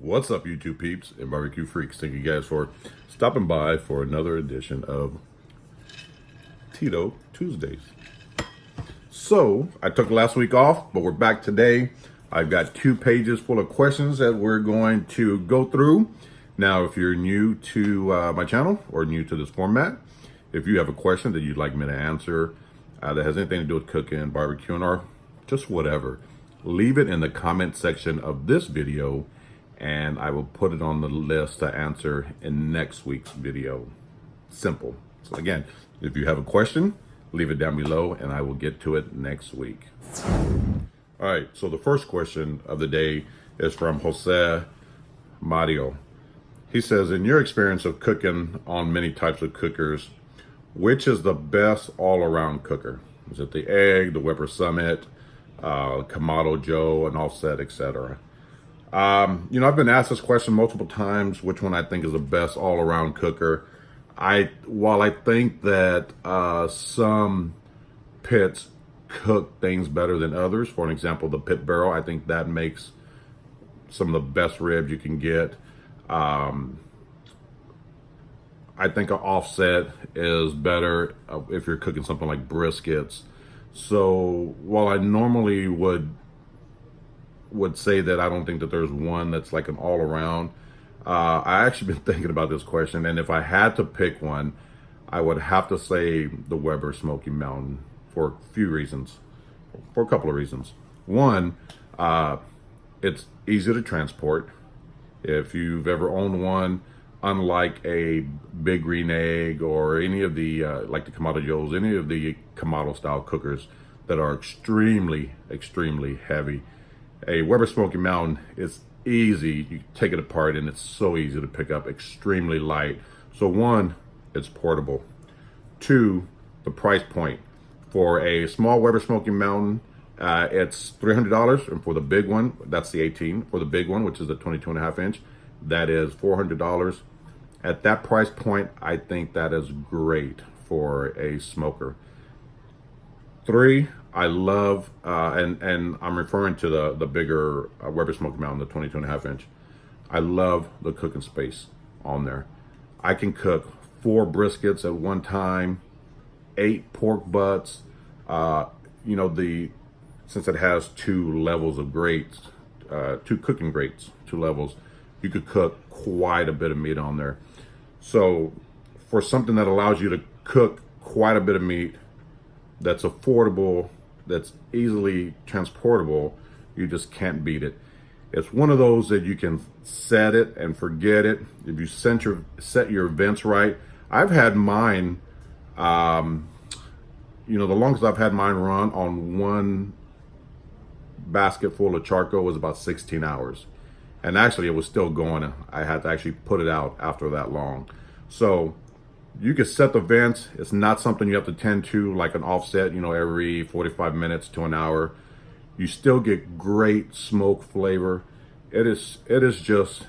What's up, YouTube peeps and barbecue freaks? Thank you guys for stopping by for another edition of Tito Tuesdays. So, I took last week off, but we're back today. I've got 2 pages full of questions that we're going to go through. Now, if you're new to my channel or new to this format, if you have a question that you'd like me to answer that has anything to do with cooking, barbecuing, or just whatever, leave it in the comment section of this video and I will put it on the list to answer in next week's video. Simple. So again, if you have a question, leave it down below and I will get to it next week. All right, so the first question of the day is from Jose Mario. He says, in your experience of cooking on many types of cookers, which is the best all-around cooker? Is it the Egg, the Weber Summit, Kamado Joe, an Offset, etc.? I've been asked this question multiple times, which one I think is the best all-around cooker. While I think that some pits cook things better than others, for an example, the pit barrel, I think that makes some of the best ribs you can get. I think an offset is better if you're cooking something like briskets. So while I normally would say that I don't think that there's one that's like an all-around, I actually been thinking about this question, and if I had to pick one, I would have to say the Weber Smoky Mountain for a couple of reasons. One, it's easy to transport. If you've ever owned one, unlike a Big Green Egg or any of the like the Kamado Joes, any of the Kamado style cookers that are extremely heavy, a Weber Smoky Mountain is easy. You take it apart and it's so easy to pick up, extremely light. So one, it's portable. 2, the price point. For a small Weber Smoky Mountain, it's $300, and for the big one, that's the 18. For the big one, which is the 22.5 inch, that is $400. At that price point, I think that is great for a smoker. 3, I love, and I'm referring to the bigger Weber Smoky Mountain, the 22.5 inch. I love the cooking space on there. I can cook 4 briskets at one time, 8 pork butts. Since it has 2 levels of grates, 2 cooking grates, 2 levels, you could cook quite a bit of meat on there. So for something that allows you to cook quite a bit of meat, that's affordable, that's easily transportable, you just can't beat it. It's one of those that you can set it and forget it. If you set your vents right. I've had mine, the longest I've had mine run on one basket full of charcoal was about 16 hours. And actually it was still going. I had to actually put it out after that long. So you can set the vents. It's not something you have to tend to like an offset, every 45 minutes to an hour. You still get great smoke flavor. It is just,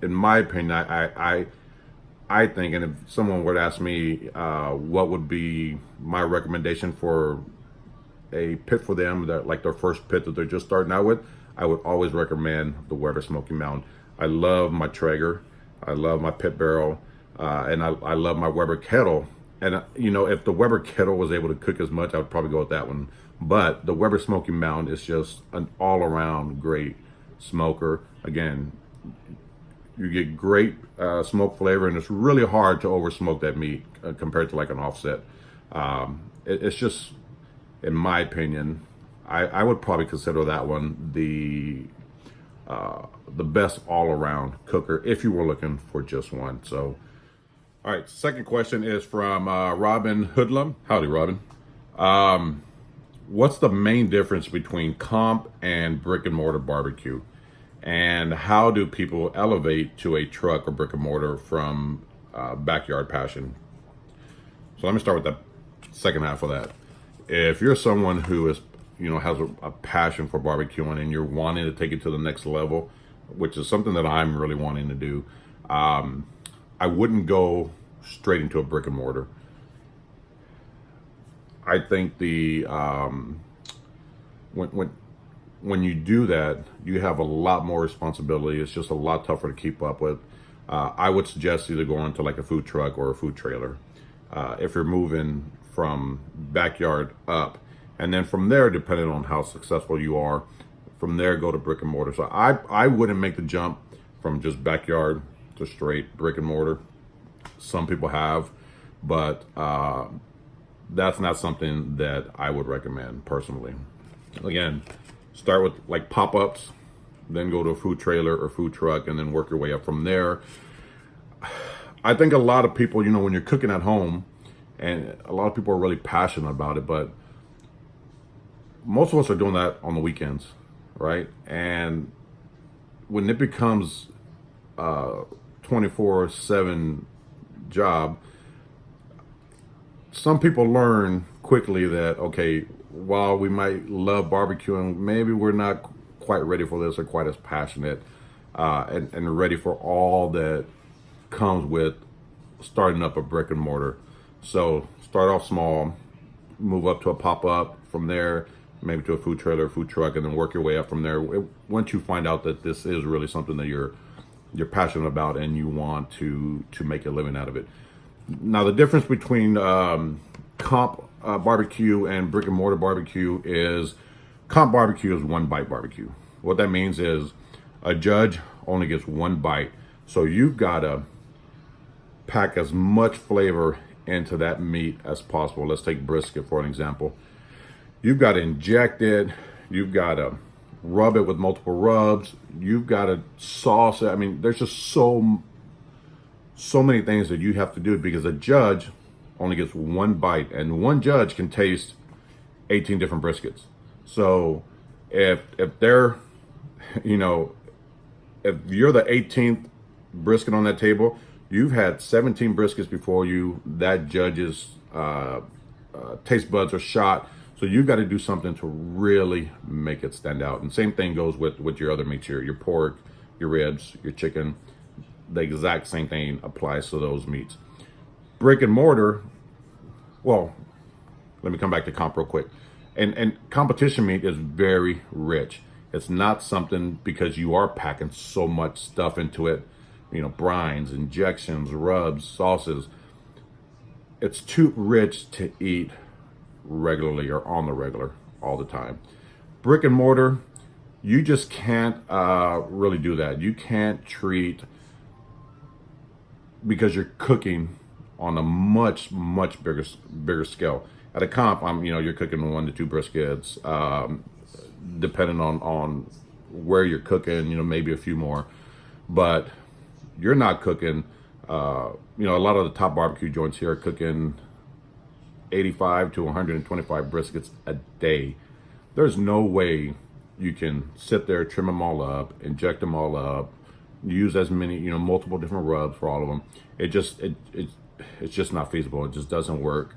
in my opinion, I think, and if someone were to ask me what would be my recommendation for a pit for them, that like their first pit that they're just starting out with, I would always recommend the Weber Smoky Mountain. I love my Traeger, I love my pit barrel, and I love my Weber kettle. And if the Weber kettle was able to cook as much, I would probably go with that one. But the Weber Smoky Mountain is just an all-around great smoker. Again, you get great smoke flavor, and it's really hard to over smoke that meat compared to like an offset. It's just, in my opinion, I would probably consider that one the best all-around cooker if you were looking for just one. So, all right, second question is from Robin Hoodlum. Howdy, Robin. What's the main difference between comp and brick and mortar barbecue? And how do people elevate to a truck or brick and mortar from backyard passion? So let me start with that second half of that. If you're someone who is, has a passion for barbecuing and you're wanting to take it to the next level, which is something that I'm really wanting to do, I wouldn't go straight into a brick and mortar. I think when when you do that, you have a lot more responsibility. It's just a lot tougher to keep up with. I would suggest either going to like a food truck or a food trailer if you're moving from backyard up. And then from there, depending on how successful you are, from there go to brick and mortar. So I wouldn't make the jump from just backyard to straight brick and mortar. Some people have, but that's not something that I would recommend personally. Again, start with like pop-ups, then go to a food trailer or food truck, and then work your way up from there. I think a lot of people, you know, when you're cooking at home, and a lot of people are really passionate about it, but most of us are doing that on the weekends, right? And when it becomes a 24/7 job, some people learn quickly that, okay, while we might love barbecuing, maybe we're not quite ready for this or quite as passionate and ready for all that comes with starting up a brick and mortar. So start off small, move up to a pop-up, from there maybe to a food trailer, food truck, and then work your way up from there. Once you find out that this is really something that you're passionate about and you want to make a living out of it. Now, the difference between comp barbecue and brick and mortar barbecue is comp barbecue is one bite barbecue. What that means is a judge only gets one bite. So you've got to pack as much flavor into that meat as possible. Let's take brisket for an example. You've got to inject it. You've got to rub it with multiple rubs. You've got to sauce it. I mean, there's just so many things that you have to do because a judge only gets one bite, and one judge can taste 18 different briskets. So if they're, you know, if you're the 18th brisket on that table, you've had 17 briskets before you. That judge's taste buds are shot. So you've got to do something to really make it stand out. And same thing goes with your other meats, your pork, your ribs, your chicken. The exact same thing applies to those meats. Brick and mortar, well, let me come back to comp real quick. And competition meat is very rich. It's not something, because you are packing so much stuff into it, you know, brines, injections, rubs, sauces. It's too rich to eat regularly or on the regular all the time. Brick and mortar, you just can't really do that. You can't treat, because you're cooking on a much bigger scale. At a comp, you're cooking 1 to 2 briskets, depending on where you're cooking, you know, maybe a few more, but you're not cooking. A lot of the top barbecue joints here are cooking 85 to 125 briskets a day. There's no way you can sit there, trim them all up, inject them all up, use as many, multiple different rubs for all of them. It's just not feasible. It just doesn't work.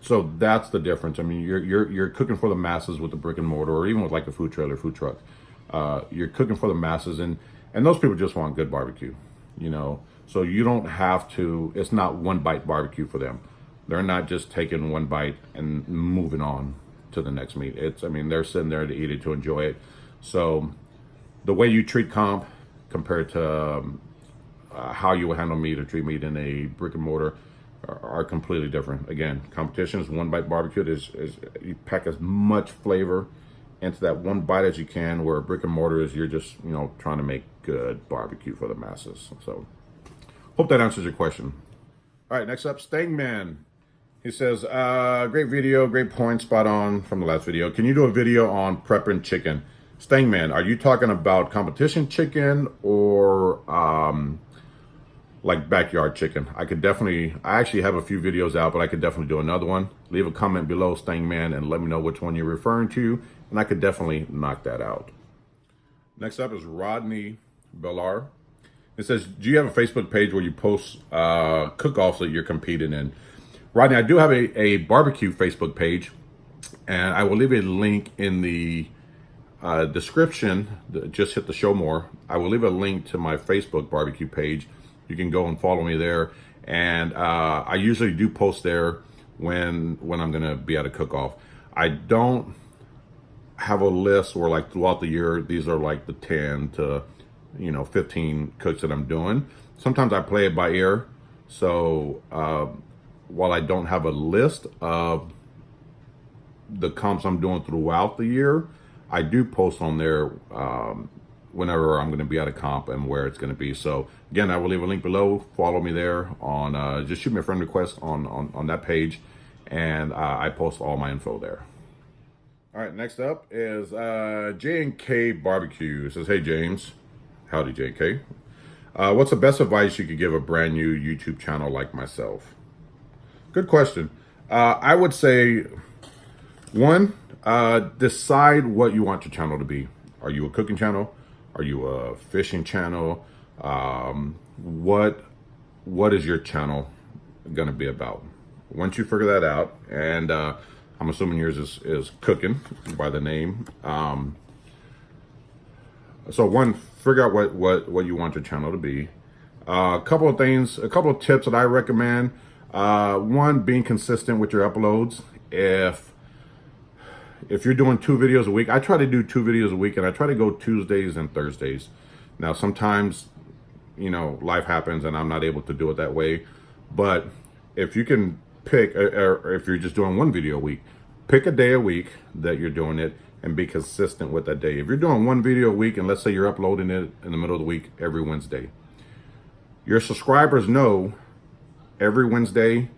So that's the difference. I mean, you're cooking for the masses with the brick and mortar, or even with like a food trailer, food truck. You're cooking for the masses, and those people just want good barbecue, So you don't have to. It's not one bite barbecue for them. They're not just taking one bite and moving on to the next meat. They're sitting there to eat it, to enjoy it. So the way you treat comp compared to how you would handle meat or treat meat in a brick and mortar are completely different. Again, competition is one bite barbecue. Is you pack as much flavor into that one bite as you can, where a brick and mortar is you're just trying to make good barbecue for the masses. So hope that answers your question. All right, next up, Stang Man. He says, great video, great point, spot on from the last video. Can you do a video on prepping chicken? Stang Man, are you talking about competition chicken or like backyard chicken? I actually have a few videos out, but I could definitely do another one. Leave a comment below, Stang Man, and let me know which one you're referring to, and I could definitely knock that out. Next up is Rodney Bellar. It says, do you have a Facebook page where you post cook-offs that you're competing in? Rodney, I do have a barbecue Facebook page, and I will leave a link in the description. Just hit the show more. I will leave a link to my Facebook barbecue page. You can go and follow me there, and I usually do post there when I'm gonna be at a cook-off. I don't have a list where like throughout the year, these are like the 10 to 15 cooks that I'm doing. Sometimes I play it by ear. So while I don't have a list of the comps I'm doing throughout the year, I do post on there whenever I'm going to be at a comp and where it's going to be. So again, I will leave a link below. Follow me there on, just shoot me a friend request on that page, and I post all my info there. All right, next up is J&K Barbecue. It says, hey James, howdy J&K. What's the best advice you could give a brand new YouTube channel like myself? Good question. I would say, one, decide what you want your channel to be. Are you a cooking channel? Are you a fishing channel? What is your channel gonna be about? Once you figure that out, and I'm assuming yours is cooking by the name. So one, figure out what you want your channel to be. A couple of things, a couple of tips that I recommend. One, being consistent with your uploads. If you're doing 2 videos a week, I try to do 2 videos a week, and I try to go Tuesdays and Thursdays. Now, sometimes, life happens and I'm not able to do it that way. But if you can pick, or if you're just doing 1 video a week, pick a day a week that you're doing it and be consistent with that day. If you're doing 1 video a week, and let's say you're uploading it in the middle of the week every Wednesday, your subscribers know every Wednesday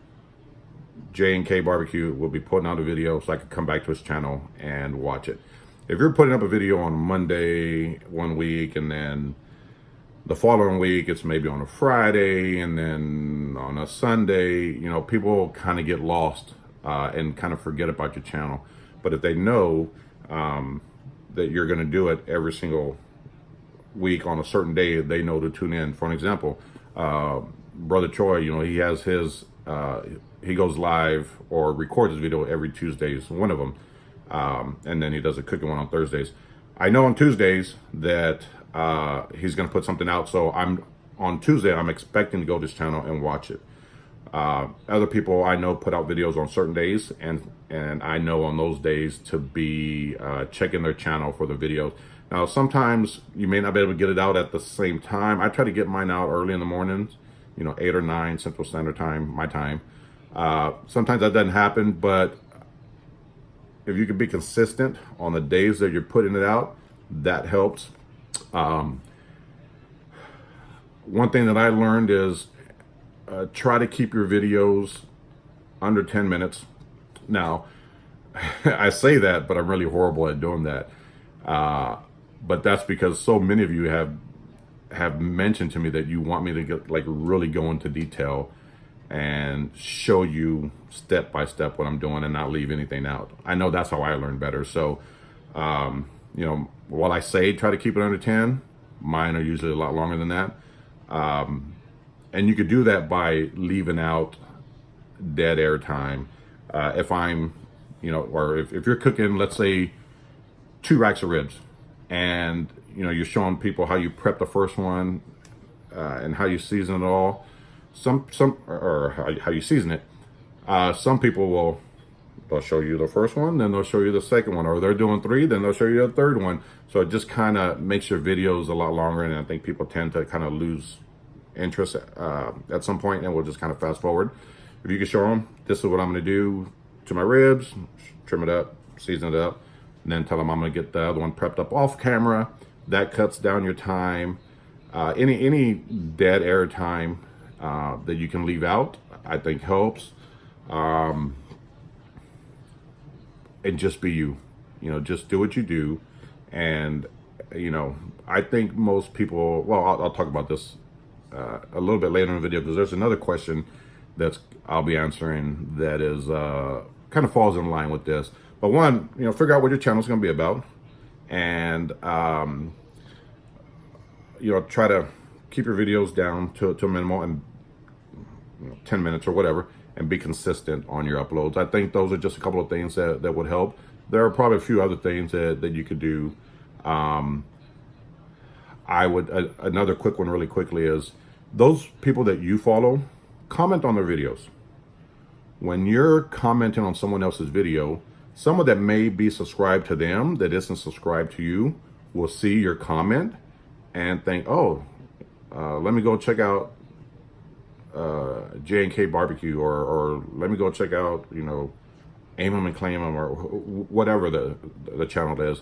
J&K Barbecue will be putting out a video, so I can come back to his channel and watch it. If you're putting up a video on Monday 1 week, and then the following week it's maybe on a Friday, and then on a Sunday, people kind of get lost and kind of forget about your channel. But if they know that you're going to do it every single week on a certain day, they know to tune in. For an example, Brother Troy, he has his he goes live or records his video every Tuesdays, one of them, and then he does a cooking one on Thursdays. I know on Tuesdays that he's going to put something out, so on Tuesday I'm expecting to go to his channel and watch it. Other people I know put out videos on certain days, and I know on those days to be checking their channel for the videos. Now, sometimes you may not be able to get it out at the same time. I try to get mine out early in the mornings, 8 or 9 Central Standard Time, my time. Sometimes that doesn't happen, but if you can be consistent on the days that you're putting it out, that helps. One thing that I learned is try to keep your videos under 10 minutes. Now, I say that, but I'm really horrible at doing that. But that's because so many of you have mentioned to me that you want me to get really go into detail and show you step by step what I'm doing and not leave anything out. I know that's how I learn better. So, while I say try to keep it under 10, mine are usually a lot longer than that. And you could do that by leaving out dead air time. If I'm, or if you're cooking, let's say 2 racks of ribs, and you're showing people how you prep the first one and how you season it all. Or how you season it. Some people they'll show you the first one, then they'll show you the second one, or they're doing 3, then they'll show you the third one. So it just kind of makes your videos a lot longer, and I think people tend to kind of lose interest at some point, and we'll just kind of fast forward. If you can show them, this is what I'm going to do to my ribs, trim it up, season it up, and then tell them I'm going to get the other one prepped up off camera. That cuts down your time. Any dead air time that you can leave out, I think helps. And just be you. Just do what you do. And I think most people, well, I'll talk about this a little bit later in the video, because there's another question that's I'll be answering that is kind of falls in line with this. But one, figure out what your channel is going to be about, and try to keep your videos down to a minimal, and 10 minutes or whatever, and be consistent on your uploads. I think those are just a couple of things that would help. There are probably a few other things that you could do. Another quick one really quickly is those people that you follow, comment on their videos. When you're commenting on someone else's video, someone that may be subscribed to them that isn't subscribed to you will see your comment and think, oh, let me go check out J&K Barbecue, or let me go check out, you know, Aim 'em and Claim 'em, or whatever the channel is.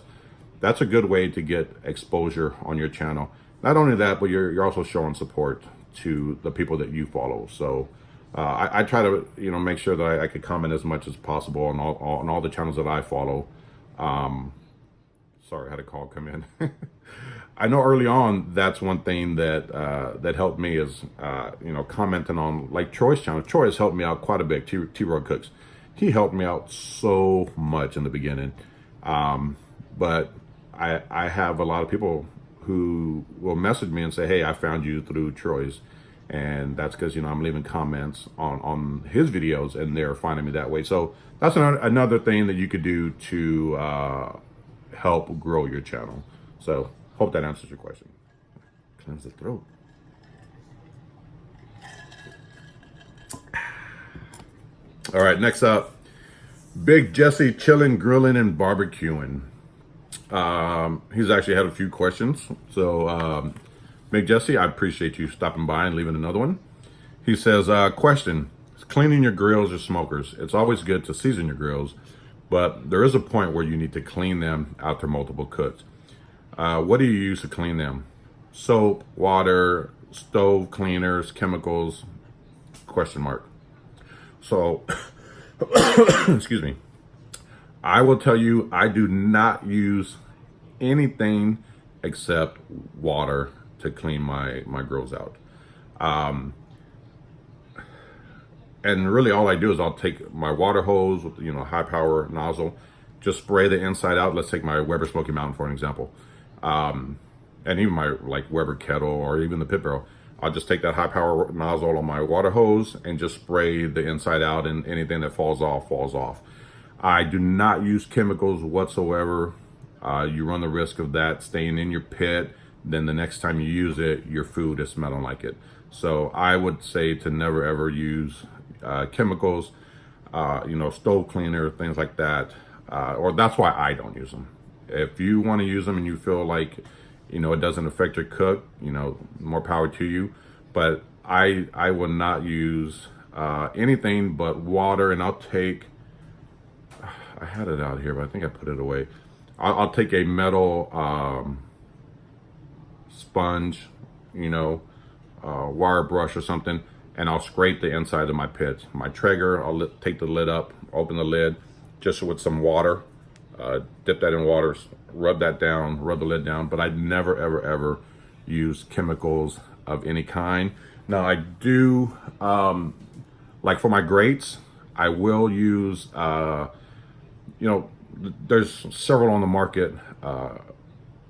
That's a good way to get exposure on your channel. Not only that, but you're also showing support to the people that you follow. So I try to, you know, make sure that I could comment as much as possible on all the channels that I follow. Sorry, I had a call come in. I know early on, that's one thing that that helped me is, you know, commenting on like Troy's channel. Troy has helped me out quite a bit. T-Road Cooks. He helped me out so much in the beginning. But I have a lot of people who will message me and say, hey, I found you through Troy's. And that's because, you know, I'm leaving comments on his videos and they're finding me that way. So that's another thing that you could do to help grow your channel. So hope that answers your question. Cleanse the throat. All right, next up, Big Jesse chilling, grilling, and barbecuing. He's actually had a few questions. So Big Jesse, I appreciate you stopping by and leaving another one. He says, question, cleaning your grills or smokers. It's always good to season your grills, but there is a point where you need to clean them after multiple cooks. What do you use to clean them? Soap, water, stove cleaners, chemicals, question mark. So, excuse me. I will tell you, I do not use anything except water to clean my grills out. And really all I do is I'll take my water hose with, you know, high power nozzle, just spray the inside out. Let's take my Weber Smoky Mountain for an example. And even my like Weber kettle or even the pit barrel. I'll just take that high power nozzle on my water hose and just spray the inside out, and anything that falls off, falls off. I do not use chemicals whatsoever. You run the risk of that staying in your pit. Then the next time you use it, your food is smelling like it. So I would say to never ever use chemicals, you know, stove cleaner, things like that. Or that's why I don't use them. If you want to use them and you feel like, you know, it doesn't affect your cook, you know, more power to you. But I will not use anything but water, and I'll take, I had it out here, but I think I put it away. I'll take a metal sponge, you know, wire brush or something, and I'll scrape the inside of my pit. My Traeger, I'll take the lid up, open the lid, just with some water, dip that in water, rub that down, rub the lid down. But I never, ever, ever use chemicals of any kind. Now I do, like for my grates, I will use, you know, there's several on the market,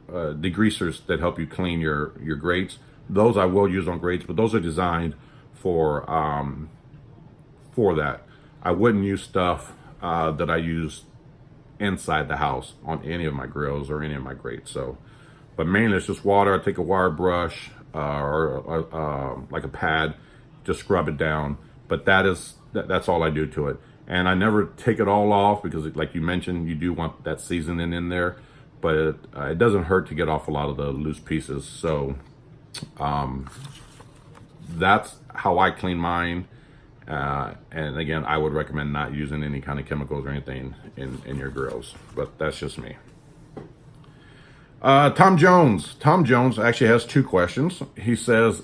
degreasers that help you clean your grates. Those I will use on grates, but those are designed for that. I wouldn't use stuff that I use inside the house on any of my grills or any of my grates. So, but mainly it's just water. I take a wire brush or like a pad, just scrub it down. But that's all I do to it. And I never take it all off because, like you mentioned, you do want that seasoning in there. But it doesn't hurt to get off a lot of the loose pieces. So that's how I clean mine. And again, I would recommend not using any kind of chemicals or anything in your grills. But that's just me. Tom Jones. Tom Jones actually has two questions. He says,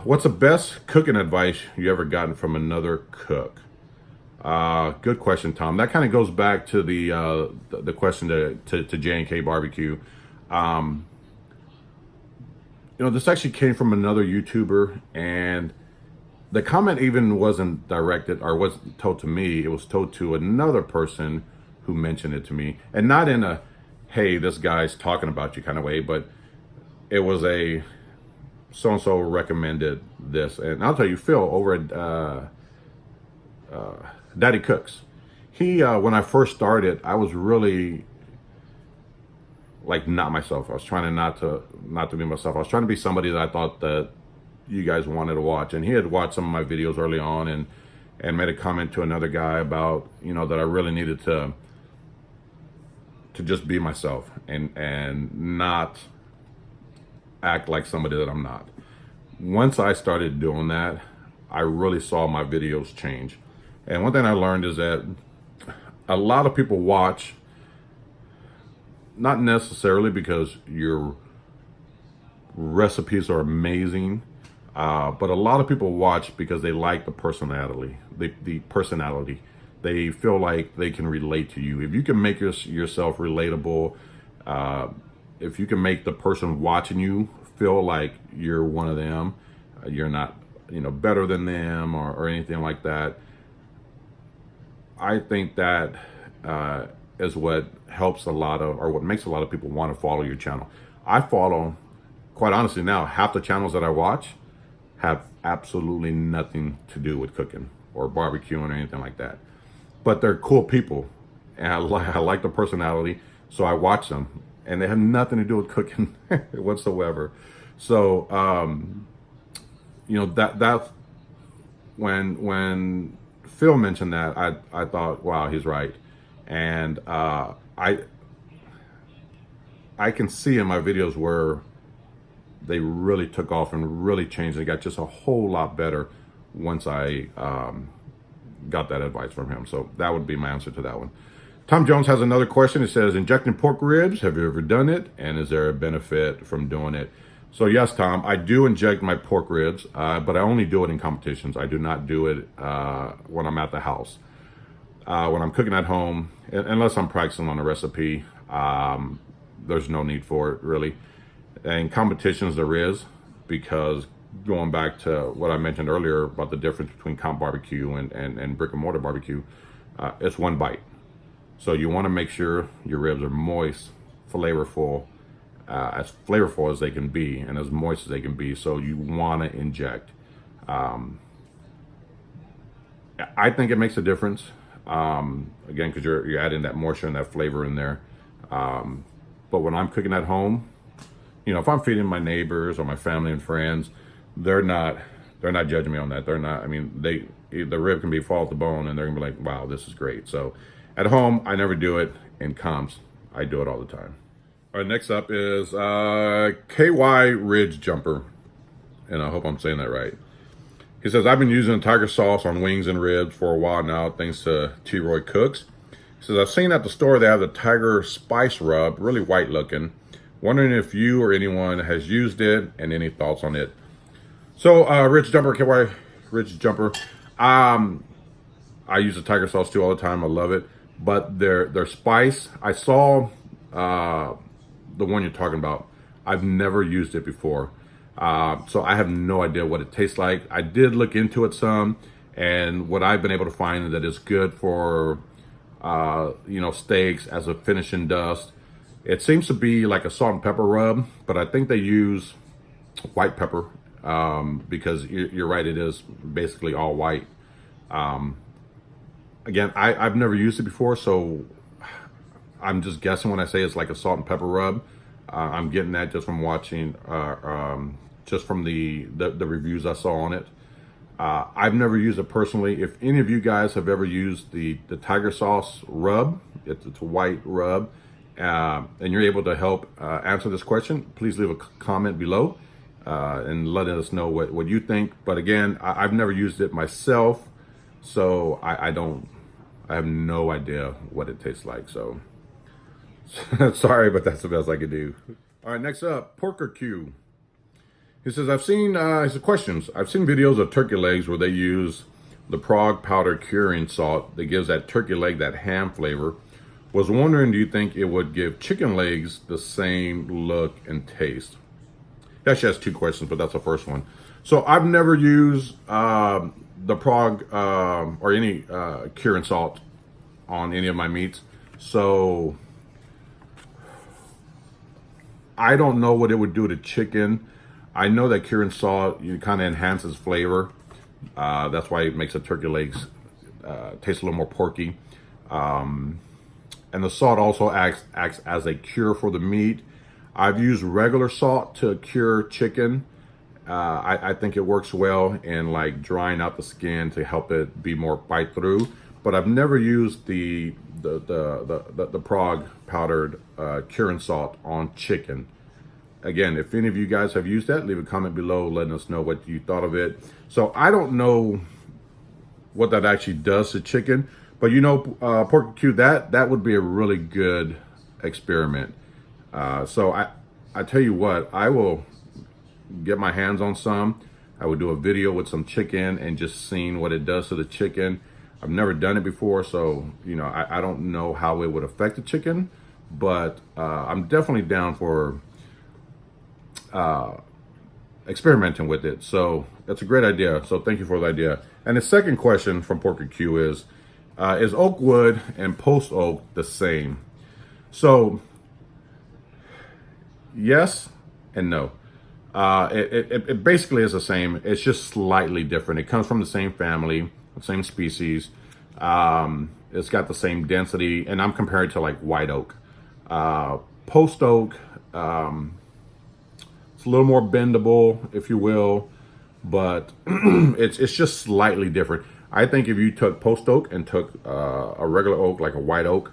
what's the best cooking advice you ever gotten from another cook? Good question, Tom. That kind of goes back to the question to J&K Barbecue. You know, this actually came from another YouTuber, and the comment even wasn't directed or wasn't told to me. It was told to another person who mentioned it to me, and not in a, hey, this guy's talking about you kind of way, but it was a so-and-so recommended this. And I'll tell you, Phil over at Daddy Cooks, he when I first started, I was really like not myself. I was trying not to be myself. I was trying to be somebody that I thought that you guys wanted to watch. And he had watched some of my videos early on, and and made a comment to another guy about, you know, that I really needed to just be myself and not act like somebody that I'm not. Once I started doing that, I really saw my videos change. And one thing I learned is that a lot of people watch, not necessarily because your recipes are amazing, but a lot of people watch because they like the personality. The personality. They feel like they can relate to you. If you can make yourself relatable, if you can make the person watching you feel like you're one of them, you're not, you know, better than them or anything like that. I think that is what helps a lot of, or what makes a lot of people want to follow your channel. I follow, quite honestly now, half the channels that I watch have absolutely nothing to do with cooking or barbecuing or anything like that. But they're cool people, and I like the personality, so I watch them, and they have nothing to do with cooking whatsoever. So, you know, that's when Phil mentioned that, I thought, wow, he's right. And I can see in my videos where they really took off and really changed. They got just a whole lot better once I got that advice from him. So that would be my answer to that one. Tom Jones has another question. It says, injecting pork ribs, have you ever done it? And is there a benefit from doing it? So yes, Tom, I do inject my pork ribs, but I only do it in competitions. I do not do it when I'm at the house. When I'm cooking at home, unless I'm practicing on a recipe, there's no need for it really. In competitions there is, because going back to what I mentioned earlier about the difference between comp barbecue and brick and mortar barbecue, it's one bite. So you want to make sure your ribs are moist, flavorful, as flavorful as they can be and as moist as they can be. So you want to inject. I think it makes a difference. Again, because you're adding that moisture and that flavor in there. But when I'm cooking at home, you know, if I'm feeding my neighbors or my family and friends, they're not judging me on that. They're not. I mean, the rib can be fall off the bone, and they're gonna be like, "Wow, this is great." So, at home, I never do it. In comps, I do it all the time. All right, next up is KY Ridge Jumper, and I hope I'm saying that right. He says, I've been using tiger sauce on wings and ribs for a while now, thanks to T-Roy Cooks. He says, I've seen at the store they have the tiger spice rub, really white looking. Wondering if you or anyone has used it and any thoughts on it. So, Ridge Jumper, KY Ridge Jumper. I use the tiger sauce too all the time. I love it. But their spice, I saw the one you're talking about. I've never used it before. So I have no idea what it tastes like. I did look into it some, and what I've been able to find is that it's good for, you know, steaks as a finishing dust. It seems to be like a salt and pepper rub, but I think they use white pepper because you're right, it is basically all white. Again, I've never used it before, so I'm just guessing when I say it's like a salt and pepper rub. I'm getting that just from watching, just from the reviews I saw on it. I've never used it personally. If any of you guys have ever used the tiger sauce rub, it's a white rub, and you're able to help answer this question, please leave a comment below and let us know what you think. But again, I've never used it myself, so I have no idea what it tastes like. So sorry, but that's the best I could do. All right, next up, Porker Q. He says, I've seen videos of turkey legs where they use the Prague powder curing salt that gives that turkey leg that ham flavor. Was wondering, do you think it would give chicken legs the same look and taste? He actually has two questions, but that's the first one. So I've never used the Prague or any curing salt on any of my meats. So I don't know what it would do to chicken. I know that curing salt kind of enhances flavor. That's why it makes the turkey legs taste a little more porky. And the salt also acts as a cure for the meat. I've used regular salt to cure chicken, I think it works well in like drying out the skin to help it be more bite through. But I've never used the Prague powdered curing salt on chicken. Again, if any of you guys have used that, leave a comment below letting us know what you thought of it. So I don't know what that actually does to chicken, but you know, pork Q, that would be a really good experiment. So I tell you what, I will get my hands on some. I would do a video with some chicken and just seeing what it does to the chicken. I've never done it before, so you know, I don't know how it would affect the chicken, but I'm definitely down for experimenting with it. So that's a great idea. So thank you for the idea. And the second question from Porker Q is oak wood and post oak the same? So yes and no. It basically is the same. It's just slightly different. It comes from the same family, the same species. It's got the same density, and I'm comparing it to like white oak. Post oak, it's a little more bendable, if you will, but it's just slightly different. I think if you took post oak and took a regular oak, like a white oak,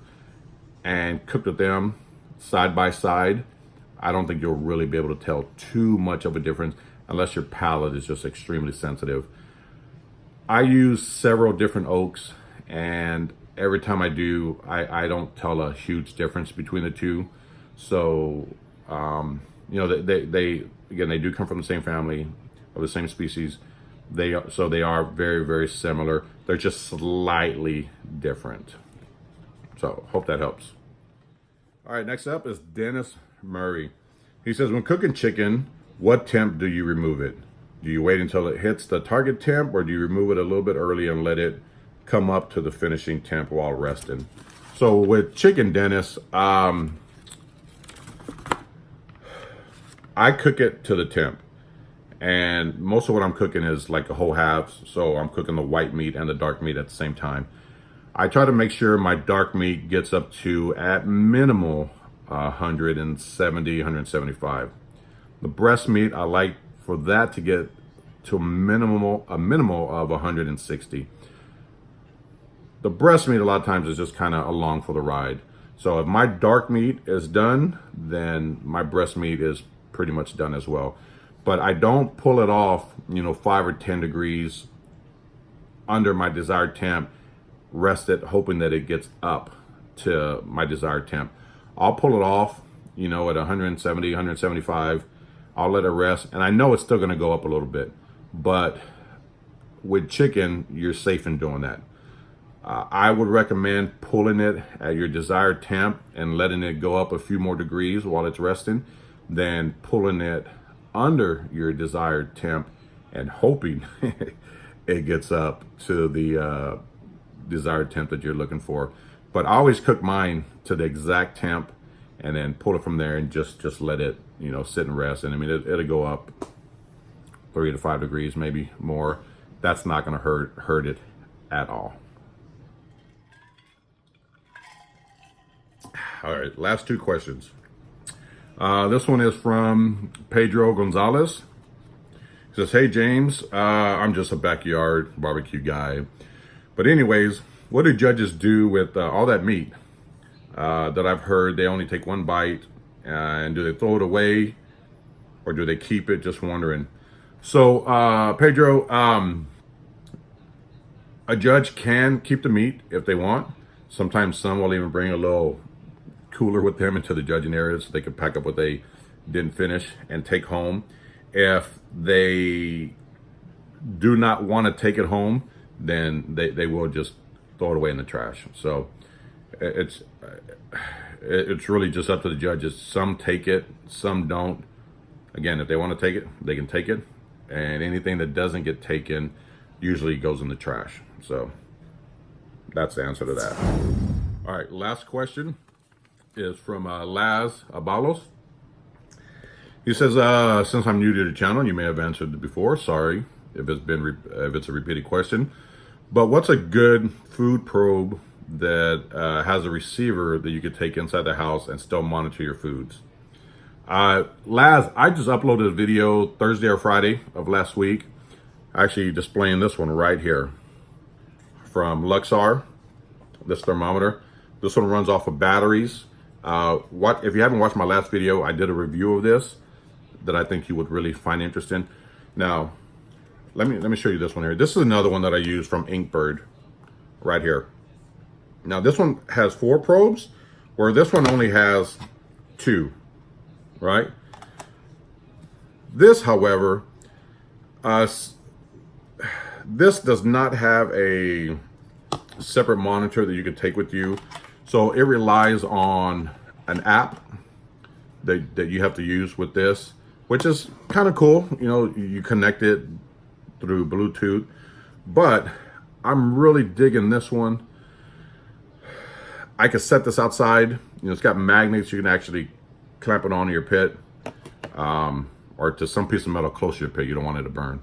and cooked with them side by side, I don't think you'll really be able to tell too much of a difference unless your palate is just extremely sensitive. I use several different oaks, and every time I do, I don't tell a huge difference between the two. So, you know, they again, they do come from the same family or the same species. They are very, very similar. They're just slightly different. So hope that helps. All right, next up is Dennis Murray. He says, when cooking chicken, what temp do you remove it? Do you wait until it hits the target temp, or do you remove it a little bit early and let it come up to the finishing temp while resting? So with chicken, Dennis, I cook it to the temp. And most of what I'm cooking is like a whole halves. So I'm cooking the white meat and the dark meat at the same time. I try to make sure my dark meat gets up to, at minimal, 170, 175. The breast meat, I like for that to get to a minimal of 160. The breast meat a lot of times is just kind of along for the ride. So if my dark meat is done, then my breast meat is pretty much done as well. But I don't pull it off, you know, 5 or 10 degrees under my desired temp, rest it, hoping that it gets up to my desired temp. I'll pull it off, you know, at 170, 175. I'll let it rest, and I know it's still gonna go up a little bit, but with chicken, you're safe in doing that. I would recommend pulling it at your desired temp and letting it go up a few more degrees while it's resting, than pulling it under your desired temp and hoping it gets up to the desired temp that you're looking for. But I always cook mine to the exact temp and then pull it from there and just let it, you know, sit and rest. And I mean, it'll go up 3 to 5 degrees, maybe more. That's not gonna hurt it at all. All right, last two questions. This one is from Pedro Gonzalez. He says, hey James, I'm just a backyard barbecue guy. But anyways, what do judges do with all that meat that I've heard they only take one bite? And do they throw it away or do they keep it? Just wondering. So Pedro, a judge can keep the meat if they want. Sometimes some will even bring a little cooler with them into the judging area so they can pack up what they didn't finish and take home. If they do not want to take it home, then they will just throw it away in the trash. So it's really just up to the judges. Some take it, some don't. Again, if they want to take it, they can take it. And anything that doesn't get taken usually goes in the trash. So that's the answer to that. All right, last question is from Laz Abalos. He says, since I'm new to the channel, you may have answered it before. Sorry if it's a repeated question. But what's a good food probe that has a receiver that you could take inside the house and still monitor your foods? Laz, I just uploaded a video Thursday or Friday of last week, actually displaying this one right here from Luxar, this thermometer. This one runs off of batteries. If you haven't watched my last video, I did a review of this that I think you would really find interesting. Now, let me show you this one here. This is another one that I use from Inkbird right here. Now this one has 4 probes, where this one only has 2, right? This, however, this does not have a separate monitor that you could take with you. So it relies on an app that you have to use with this, which is kind of cool. You know, you connect it through Bluetooth, but I'm really digging this one. I could set this outside. You know, it's got magnets. You can actually clamp it onto your pit, or to some piece of metal close to your pit. You don't want it to burn.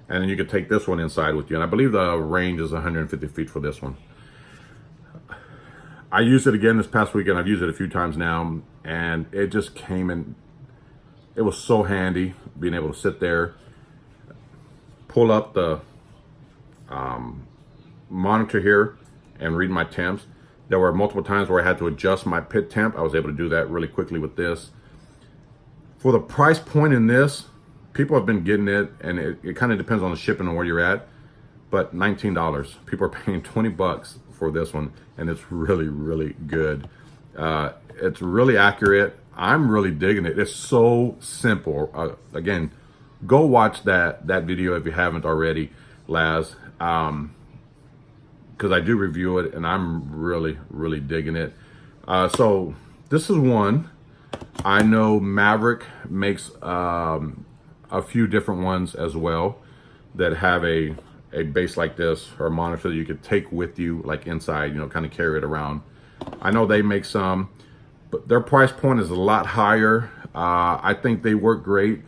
And then you could take this one inside with you. And I believe the range is 150 feet for this one. I used it again this past weekend. I've used it a few times now, and it just came in. It was so handy being able to sit there, pull up the monitor here and read my temps. There were multiple times where I had to adjust my pit temp. I was able to do that really quickly with this. For the price point in this, people have been getting it, and it kind of depends on the shipping and where you're at, but $19. People are paying 20 bucks for this one, and it's really, really good. It's really accurate. I'm really digging it. It's so simple. Again, go watch that video if you haven't already, Laz, because I do review it, and I'm really, really digging it. So this is one. I know Maverick makes a few different ones as well that have a base like this, or a monitor that you could take with you, like inside, you know, kind of carry it around. I know they make some, but their price point is a lot higher. I think they work great.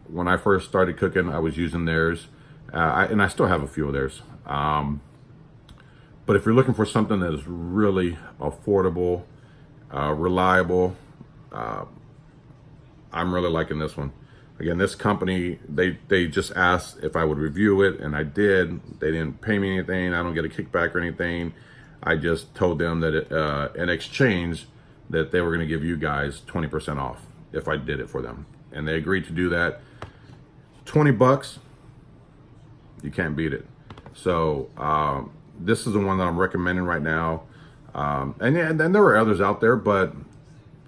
When I first started cooking, I was using theirs, and I still have a few of theirs. But if you're looking for something that is really affordable, reliable, I'm really liking this one. Again, this company, they just asked if I would review it, and I did. They didn't pay me anything. I don't get a kickback or anything. I just told them that in exchange, that they were going to give you guys 20% off if I did it for them. And they agreed to do that. 20 bucks, you can't beat it. So this is the one that I'm recommending right now. And there are others out there, but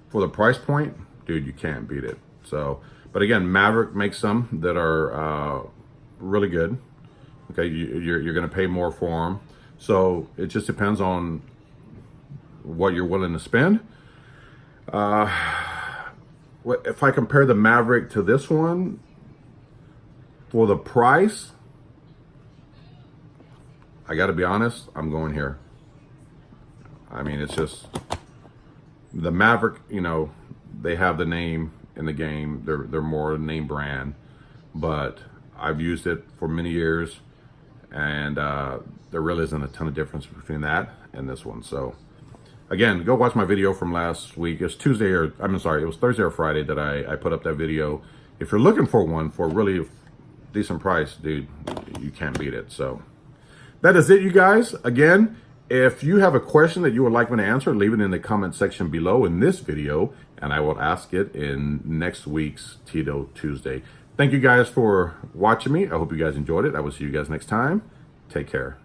for the price point, dude, you can't beat it. So, but again, Maverick makes some that are really good. Okay, you're going to pay more for them. So it just depends on what you're willing to spend. If I compare the Maverick to this one, for the price, I got to be honest, I'm going here. I mean, it's just the Maverick, you know, they have the name in the game. They're more name brand, but I've used it for many years, and there really isn't a ton of difference between that and this one. So again, go watch my video from last week. It's Tuesday, or I'm sorry, it was Thursday or Friday that I put up that video. If you're looking for one for a really decent price, dude, you can't beat it. So that is it, you guys. Again, if you have a question that you would like me to answer, leave it in the comment section below in this video, and I will ask it in next week's Tito Tuesday. Thank you guys for watching me. I hope you guys enjoyed it. I will see you guys next time. Take care.